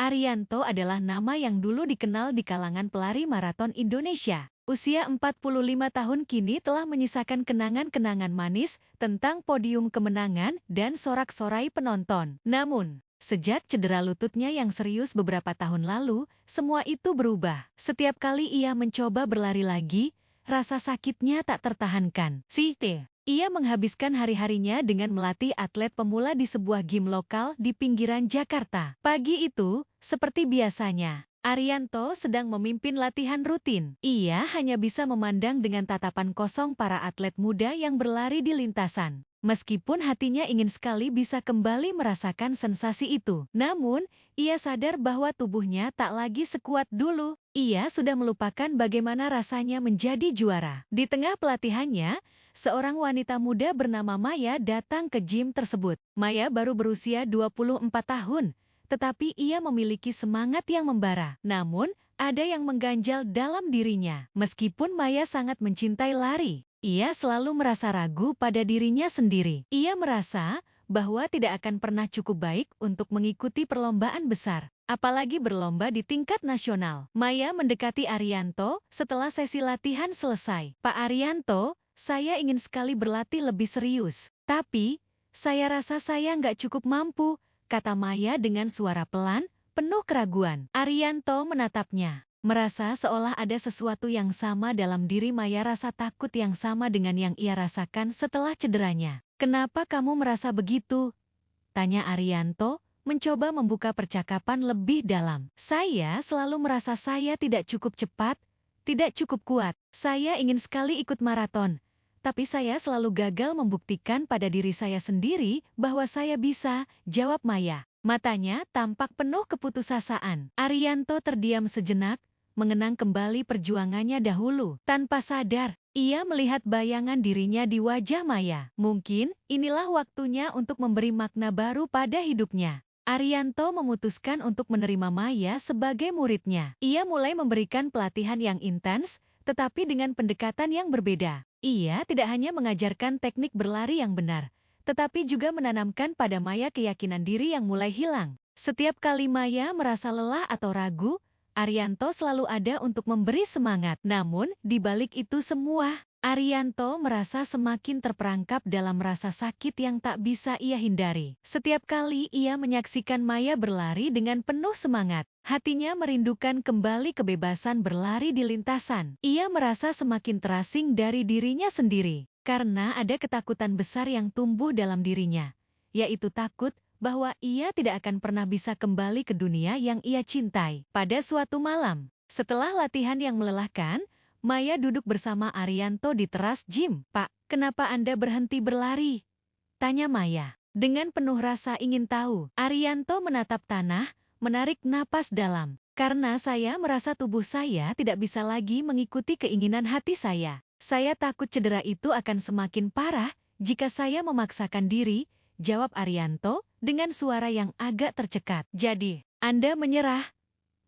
Ariyanto adalah nama yang dulu dikenal di kalangan pelari maraton Indonesia. Usia 45 tahun kini telah menyisakan kenangan-kenangan manis tentang podium kemenangan dan sorak-sorai penonton. Namun, sejak cedera lututnya yang serius beberapa tahun lalu, semua itu berubah. Setiap kali ia mencoba berlari lagi, rasa sakitnya tak tertahankan. Ia menghabiskan hari-harinya dengan melatih atlet pemula di sebuah gym lokal di pinggiran Jakarta. Pagi itu, seperti biasanya, Ariyanto sedang memimpin latihan rutin. Ia hanya bisa memandang dengan tatapan kosong para atlet muda yang berlari di lintasan. Meskipun hatinya ingin sekali bisa kembali merasakan sensasi itu. Namun, ia sadar bahwa tubuhnya tak lagi sekuat dulu. Ia sudah melupakan bagaimana rasanya menjadi juara. Di tengah pelatihannya, seorang wanita muda bernama Maya datang ke gym tersebut. Maya baru berusia 24 tahun, tetapi ia memiliki semangat yang membara. Namun, ada yang mengganjal dalam dirinya. Meskipun Maya sangat mencintai lari, ia selalu merasa ragu pada dirinya sendiri. Ia merasa bahwa tidak akan pernah cukup baik untuk mengikuti perlombaan besar, apalagi berlomba di tingkat nasional. Maya mendekati Ariyanto setelah sesi latihan selesai. "Pak Ariyanto, saya ingin sekali berlatih lebih serius, tapi saya rasa saya nggak cukup mampu," kata Maya dengan suara pelan, penuh keraguan. Ariyanto menatapnya, merasa seolah ada sesuatu yang sama dalam diri Maya, rasa takut yang sama dengan yang ia rasakan setelah cederanya. "Kenapa kamu merasa begitu?" tanya Ariyanto, mencoba membuka percakapan lebih dalam. "Saya selalu merasa saya tidak cukup cepat, tidak cukup kuat. Saya ingin sekali ikut maraton, tapi saya selalu gagal membuktikan pada diri saya sendiri bahwa saya bisa," jawab Maya. Matanya tampak penuh keputusasaan. Ariyanto terdiam sejenak, mengenang kembali perjuangannya dahulu. Tanpa sadar, ia melihat bayangan dirinya di wajah Maya. Mungkin inilah waktunya untuk memberi makna baru pada hidupnya. Ariyanto memutuskan untuk menerima Maya sebagai muridnya. Ia mulai memberikan pelatihan yang intens, tetapi dengan pendekatan yang berbeda. Ia tidak hanya mengajarkan teknik berlari yang benar, tetapi juga menanamkan pada Maya keyakinan diri yang mulai hilang. Setiap kali Maya merasa lelah atau ragu, Ariyanto selalu ada untuk memberi semangat. Namun, di balik itu semua, Ariyanto merasa semakin terperangkap dalam rasa sakit yang tak bisa ia hindari. Setiap kali ia menyaksikan Maya berlari dengan penuh semangat, hatinya merindukan kembali kebebasan berlari di lintasan. Ia merasa semakin terasing dari dirinya sendiri, karena ada ketakutan besar yang tumbuh dalam dirinya, yaitu takut bahwa ia tidak akan pernah bisa kembali ke dunia yang ia cintai. Pada suatu malam, setelah latihan yang melelahkan, Maya duduk bersama Ariyanto di teras gym. "Pak, kenapa Anda berhenti berlari?" tanya Maya. Dengan penuh rasa ingin tahu, Ariyanto menatap tanah, menarik napas dalam. "Karena saya merasa tubuh saya tidak bisa lagi mengikuti keinginan hati saya. Saya takut cedera itu akan semakin parah jika saya memaksakan diri," jawab Ariyanto dengan suara yang agak tercekat. "Jadi, Anda menyerah?"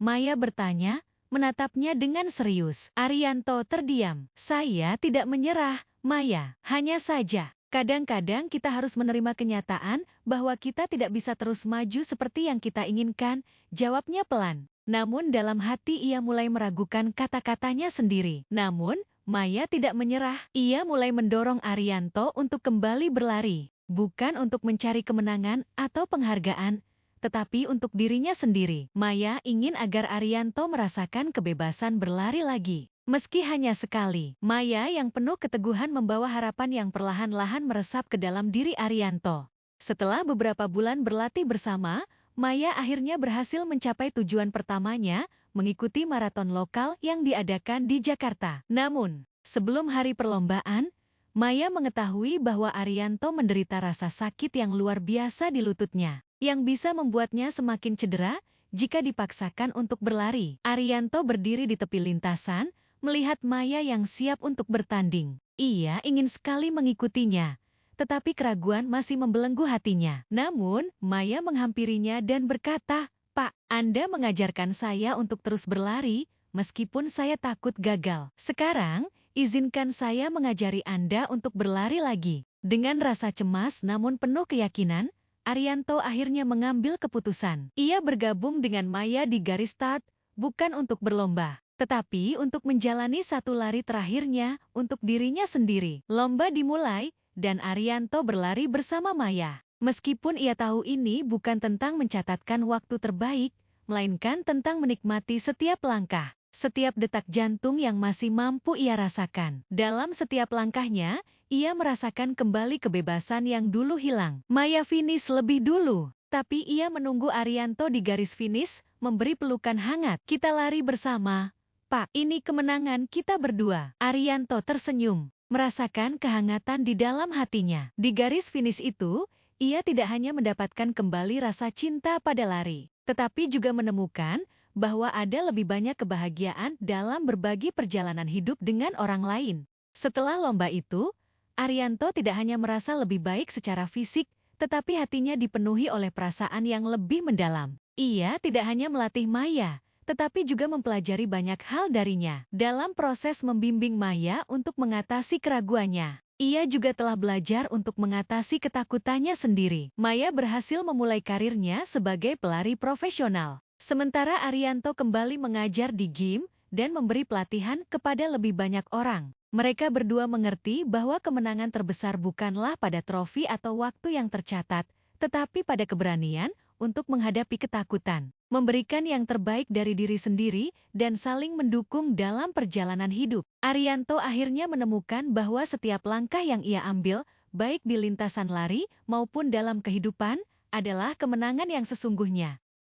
Maya bertanya, menatapnya dengan serius. Ariyanto terdiam. "Saya tidak menyerah, Maya. Hanya saja, kadang-kadang kita harus menerima kenyataan bahwa kita tidak bisa terus maju seperti yang kita inginkan," jawabnya pelan. Namun dalam hati ia mulai meragukan kata-katanya sendiri. Namun, Maya tidak menyerah. Ia mulai mendorong Ariyanto untuk kembali berlari, bukan untuk mencari kemenangan atau penghargaan, tetapi untuk dirinya sendiri. Maya ingin agar Ariyanto merasakan kebebasan berlari lagi, meski hanya sekali. Maya yang penuh keteguhan membawa harapan yang perlahan-lahan meresap ke dalam diri Ariyanto. Setelah beberapa bulan berlatih bersama, Maya akhirnya berhasil mencapai tujuan pertamanya, mengikuti maraton lokal yang diadakan di Jakarta. Namun, sebelum hari perlombaan, Maya mengetahui bahwa Ariyanto menderita rasa sakit yang luar biasa di lututnya, yang bisa membuatnya semakin cedera jika dipaksakan untuk berlari. Ariyanto berdiri di tepi lintasan, melihat Maya yang siap untuk bertanding. Ia ingin sekali mengikutinya, tetapi keraguan masih membelenggu hatinya. Namun, Maya menghampirinya dan berkata, "Pak, Anda mengajarkan saya untuk terus berlari, meskipun saya takut gagal. Sekarang, izinkan saya mengajari Anda untuk berlari lagi." Dengan rasa cemas namun penuh keyakinan, Arianto akhirnya mengambil keputusan. Ia bergabung dengan Maya di garis start, bukan untuk berlomba, tetapi untuk menjalani satu lari terakhirnya untuk dirinya sendiri. Lomba dimulai, dan Arianto berlari bersama Maya. Meskipun ia tahu ini bukan tentang mencatatkan waktu terbaik, melainkan tentang menikmati setiap langkah, setiap detak jantung yang masih mampu ia rasakan. Dalam setiap langkahnya, ia merasakan kembali kebebasan yang dulu hilang. Maya finish lebih dulu, tapi ia menunggu Arianto di garis finish, memberi pelukan hangat. Kita lari bersama, Pak. Ini kemenangan kita berdua. Arianto tersenyum, merasakan kehangatan di dalam hatinya. Di garis finish itu, ia tidak hanya mendapatkan kembali rasa cinta pada lari, tetapi juga menemukan bahwa ada lebih banyak kebahagiaan dalam berbagi perjalanan hidup dengan orang lain. Setelah lomba itu, Arianto tidak hanya merasa lebih baik secara fisik, tetapi hatinya dipenuhi oleh perasaan yang lebih mendalam. Ia tidak hanya melatih Maya, tetapi juga mempelajari banyak hal darinya. Dalam proses membimbing Maya untuk mengatasi keraguannya, ia juga telah belajar untuk mengatasi ketakutannya sendiri. Maya berhasil memulai karirnya sebagai pelari profesional. Sementara Arianto kembali mengajar di gym dan memberi pelatihan kepada lebih banyak orang. Mereka berdua mengerti bahwa kemenangan terbesar bukanlah pada trofi atau waktu yang tercatat, tetapi pada keberanian untuk menghadapi ketakutan, memberikan yang terbaik dari diri sendiri, dan saling mendukung dalam perjalanan hidup. Arianto akhirnya menemukan bahwa setiap langkah yang ia ambil, baik di lintasan lari maupun dalam kehidupan, adalah kemenangan yang sesungguhnya.